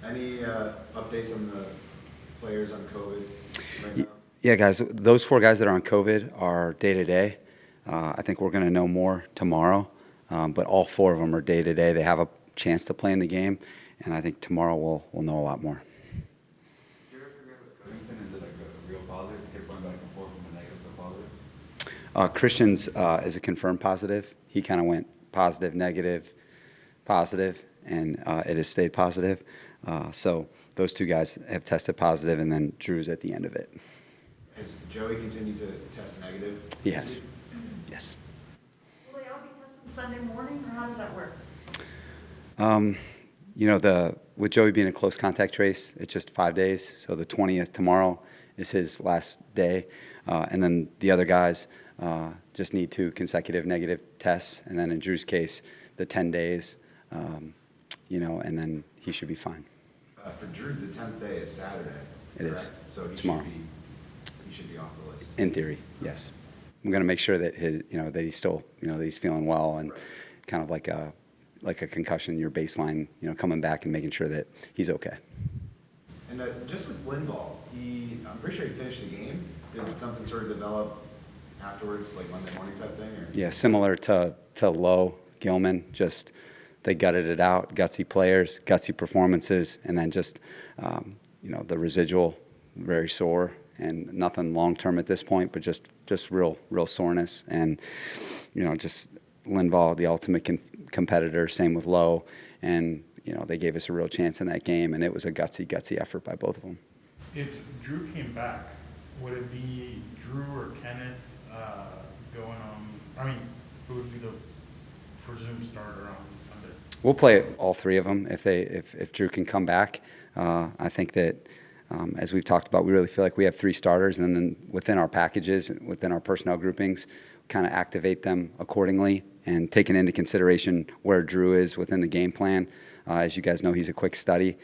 Any updates on the players on COVID right now? Yeah, guys, those 4 guys that are on COVID are day-to-day. I think we're going to know more tomorrow, but all 4 of them are day-to-day. They have a chance to play in the game, and I think tomorrow we'll know a lot more. Did you ever figure out with Covington, is it like a real positive? He kept going back and forth from a negative to positive? Christian's is a confirmed positive. He kind of went positive, negative, positive, and it has stayed positive. So those 2 guys have tested positive, and then Drew's at the end of it. Has Joey continued to test negative? Yes. Yes. Will they all be tested Sunday morning, or how does that work? With Joey being a close contact trace, it's just 5 days. So the 20th tomorrow is his last day. And then the other guys just need 2 consecutive negative tests. And then in Drew's case, the 10 days, and then he should be fine. For Drew, the 10th day is Saturday. It correct? is. So Tomorrow. He should be off the list. In theory, yes. I'm going to make sure that that he's still, that he's feeling well, and Right. kind of like a concussion, your baseline, coming back and making sure that he's okay. And just with Linval, I'm pretty sure he finished the game. Did something sort of develop afterwards, like Monday morning type thing? Or? Yeah, similar to Lowe, Gilman, just they gutted it out. Gutsy players, gutsy performances, and then just, the residual, very sore, and nothing long-term at this point, but just real soreness. And, just Linval, the ultimate competitor, same with Lowe. And, they gave us a real chance in that game, and it was a gutsy effort by both of them. If Drew came back, would it be Drew or Kenneth going on? I mean, who would be the presumed starter on Sunday? We'll play all 3 of them if Drew can come back. I think that, as we've talked about, we really feel like we have 3 starters, and then within our packages, within our personnel groupings, kind of activate them accordingly and taking into consideration where Drew is within the game plan. As you guys know, he's a quick study,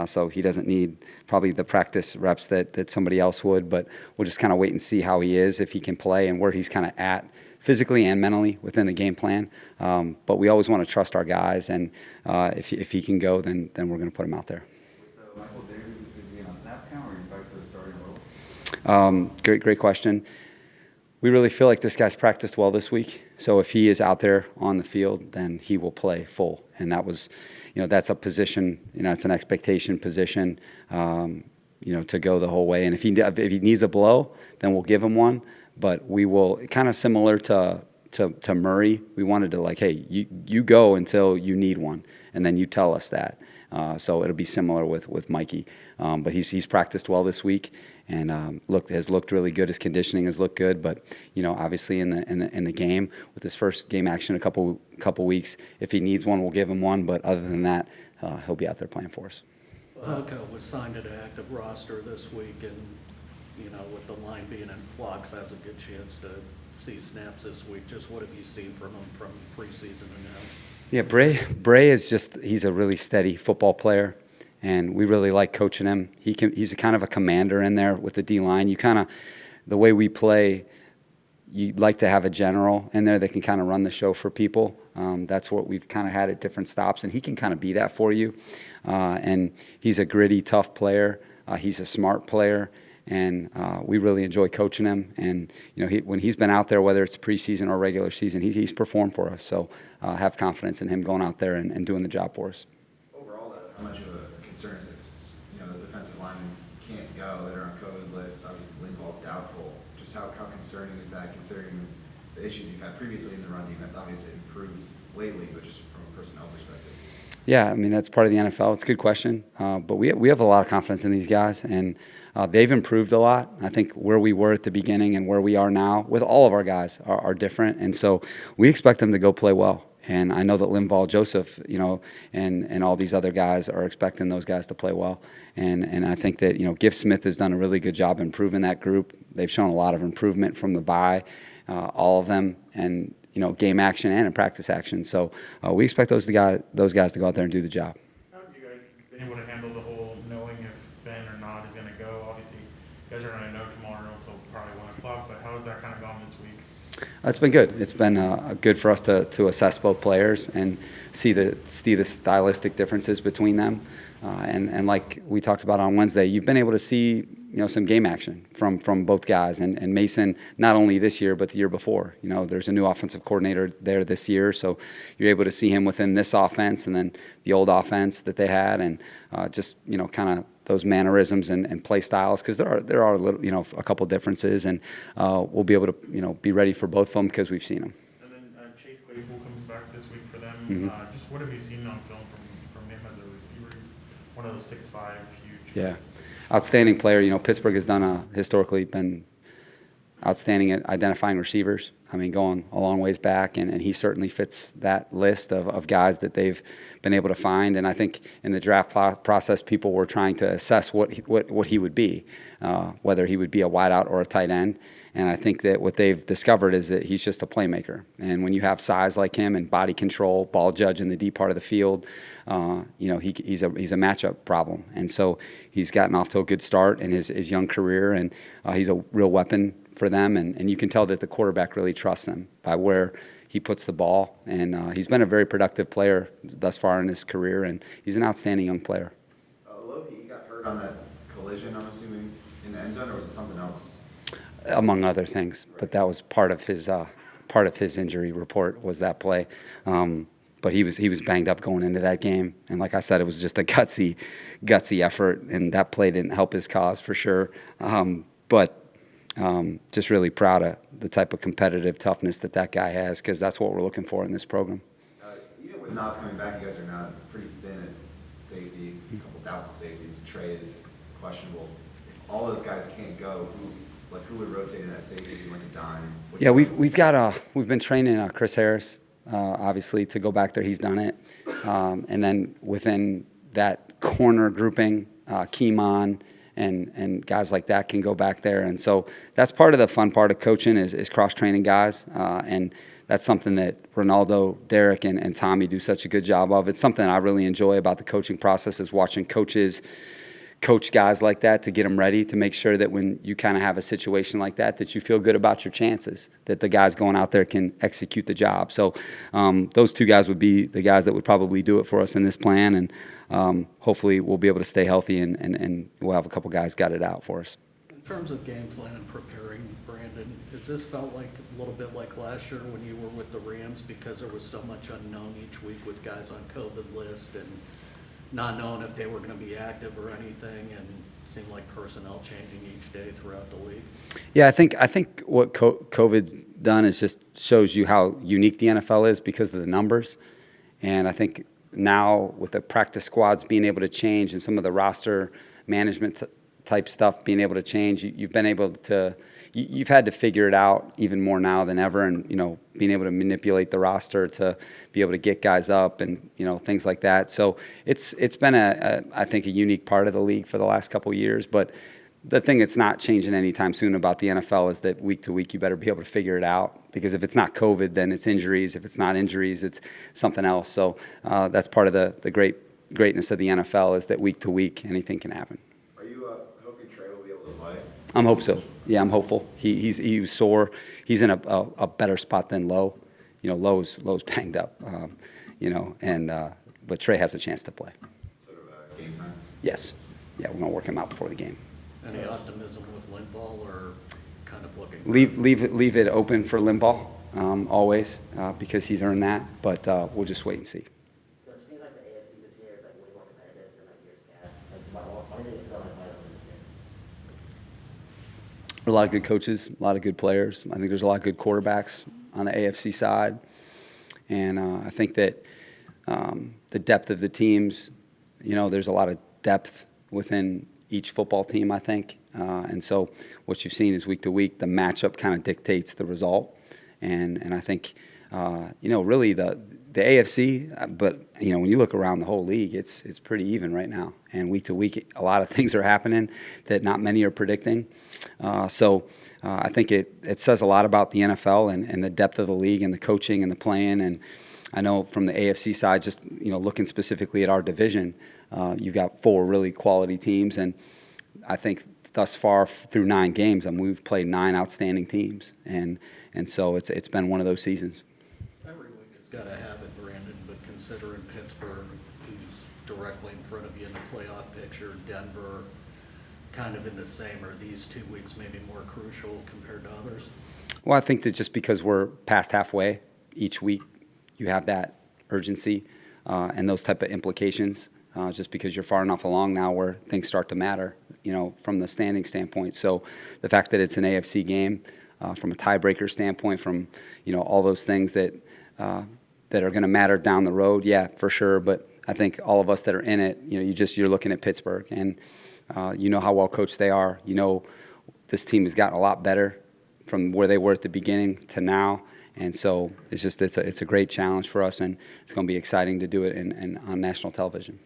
so he doesn't need probably the practice reps that somebody else would, but we'll just kind of wait and see how he is, if he can play, and where he's kind of at physically and mentally within the game plan. But we always want to trust our guys, and if he can go, then we're going to put him out there. With Michael Davis, is he on a snap count, or are you back to the starting role? Great question. We really feel like this guy's practiced well this week. So if he is out there on the field, then he will play full. And that was, that's a position, it's an expectation position, to go the whole way. And if he needs a blow, then we'll give him one. But we will, kind of similar to Murray, we wanted to hey, you go until you need one, and then you tell us that. So it'll be similar with Mikey. But he's practiced well this week, and has looked really good. His conditioning has looked good. But obviously in the game, with his first game action a couple weeks, if he needs one, we'll give him one. But other than that, he'll be out there playing for us. Hugo was signed to the active roster this week, and with the line being in flux, has a good chance to see snaps this week. Just what have you seen from him from preseason and now? Yeah, Bray is he's a really steady football player, and we really like coaching him. He's a kind of a commander in there with the D-line. The way we play, you like to have a general in there that can kind of run the show for people. That's what we've kind of had at different stops, and he can kind of be that for you. And he's a gritty, tough player. He's a smart player. And we really enjoy coaching him. And when he's been out there, whether it's preseason or regular season, he's performed for us. So have confidence in him going out there and doing the job for us. Overall, though, how much of a concern is if those defensive linemen can't go that are on COVID list? Obviously, Linval's doubtful. Just how concerning is that, considering the issues you've had previously in the run defense? Obviously, it improved lately, but just from a personnel perspective. Yeah, I mean, that's part of the NFL. It's a good question. But we have a lot of confidence in these guys, and they've improved a lot. I think where we were at the beginning and where we are now with all of our guys are different. And so we expect them to go play well. And I know that Linval, Joseph, and all these other guys are expecting those guys to play well. And I think that, Gift Smith has done a really good job improving that group. They've shown a lot of improvement from the bye, all of them. And game action and in practice action. So we expect those guys to go out there and do the job. How have you guys been able to handle the whole knowing if Ben or not is going to go? Obviously, you guys are going to know tomorrow until probably 1 o'clock, but how has that kind of gone this week? It's been good. It's been good for us to assess both players and see the stylistic differences between them. And like we talked about on Wednesday, you've been able to see some game action from both guys. And Mason, not only this year but the year before. There's a new offensive coordinator there this year, so you're able to see him within this offense and then the old offense that they had, and just kind of those mannerisms and play styles, because there are little, a couple differences, and we'll be able to be ready for both of them because we've seen them. And then Chase Claypool comes back this week for them. Mhm. Just what have you seen on film from him as a receiver? He's one of those 6'5", huge Yeah, guys. outstanding player. Pittsburgh has done historically been outstanding at identifying receivers. I mean, going a long ways back, and he certainly fits that list of guys that they've been able to find. And I think in the draft process, people were trying to assess what he would be, whether he would be a wideout or a tight end. And I think that what they've discovered is that he's just a playmaker. And when you have size like him and body control, ball judge in the deep part of the field, he's a matchup problem. And so he's gotten off to a good start in his young career, and he's a real weapon for them, and you can tell that the quarterback really trusts him by where he puts the ball, and he's been a very productive player thus far in his career, and he's an outstanding young player. Loki, he got hurt on that collision, I'm assuming, in the end zone, or was it something else? Among other things, but that was part of his injury report, was that play. But he was banged up going into that game, and like I said, it was just a gutsy effort, and that play didn't help his cause for sure. But just really proud of the type of competitive toughness that guy has, because that's what we're looking for in this program. Even with Nas coming back, you guys are now pretty thin at safety, a couple doubtful safeties. Trey is questionable. If all those guys can't go, who would rotate in that safety if you went to dime? Yeah, we've been training Chris Harris, obviously, to go back there. He's done it. And then within that corner grouping, Keemon and guys like that can go back there. And so that's part of the fun part of coaching is cross-training guys. And that's something that Ronaldo, Derek, and Tommy do such a good job of. It's something I really enjoy about the coaching process, is watching coaches coach guys like that to get them ready, to make sure that when you kind of have a situation like that you feel good about your chances, that the guys going out there can execute the job. So those two guys would be the guys that would probably do it for us in this plan, and hopefully we'll be able to stay healthy, and we'll have a couple guys got it out for us. In terms of game plan and preparing, Brandon, has this felt like a little bit like last year when you were with the Rams, because there was so much unknown each week with guys on COVID list and not knowing if they were going to be active or anything, and it seemed like personnel changing each day throughout the league? Yeah, I think what COVID's done is just shows you how unique the NFL is because of the numbers. And I think now with the practice squads being able to change and some of the roster management type stuff being able to change, you've had to figure it out even more now than ever, and being able to manipulate the roster to be able to get guys up and things like that. So it's been I think a unique part of the league for the last couple of years. But the thing that's not changing anytime soon about the NFL is that week to week you better be able to figure it out, because if it's not COVID, then it's injuries. If it's not injuries, it's something else. So that's part of the greatness of the NFL, is that week to week anything can happen. Are you hoping Trey will be able to play? I hope so. Yeah, I'm hopeful. He was sore. He's in a better spot than Lowe. Lowe's banged up. But Trey has a chance to play. Sort of game time? Yes. Yeah, we're gonna work him out before the game. Any optimism with Linval, or kind of looking? Leave it open for Limbaugh always, because he's earned that. But we'll just wait and see. It seems like the AFC this year is way more competitive than years past. Why do you think it's still unplayable this year? A lot of good coaches, a lot of good players. I think there's a lot of good quarterbacks on the AFC side, and I think that the depth of the teams, there's a lot of depth within each football team, I think. And so what you've seen is week to week, the matchup kind of dictates the result. And I think, really the AFC, but, when you look around the whole league, it's pretty even right now. And week to week, a lot of things are happening that not many are predicting. So I think it says a lot about the NFL and the depth of the league and the coaching and the playing. And I know from the AFC side, just, looking specifically at our division, you've got 4 really quality teams. And I think thus far through 9 games, we've played 9 outstanding teams, and so it's been one of those seasons. Every week it's got to have it, Brandon, but considering Pittsburgh, who's directly in front of you in the playoff picture, Denver, kind of in the same, are these 2 weeks maybe more crucial compared to others? Well, I think that just because we're past halfway each week, you have that urgency and those type of implications. Just because you're far enough along now where things start to matter, from the standing standpoint. So the fact that it's an AFC game, from a tiebreaker standpoint, from all those things that are going to matter down the road, yeah, for sure. But I think all of us that are in it, you're looking at Pittsburgh, and how well coached they are. This team has gotten a lot better from where they were at the beginning to now. And so it's a great challenge for us, and it's going to be exciting to do it on national television.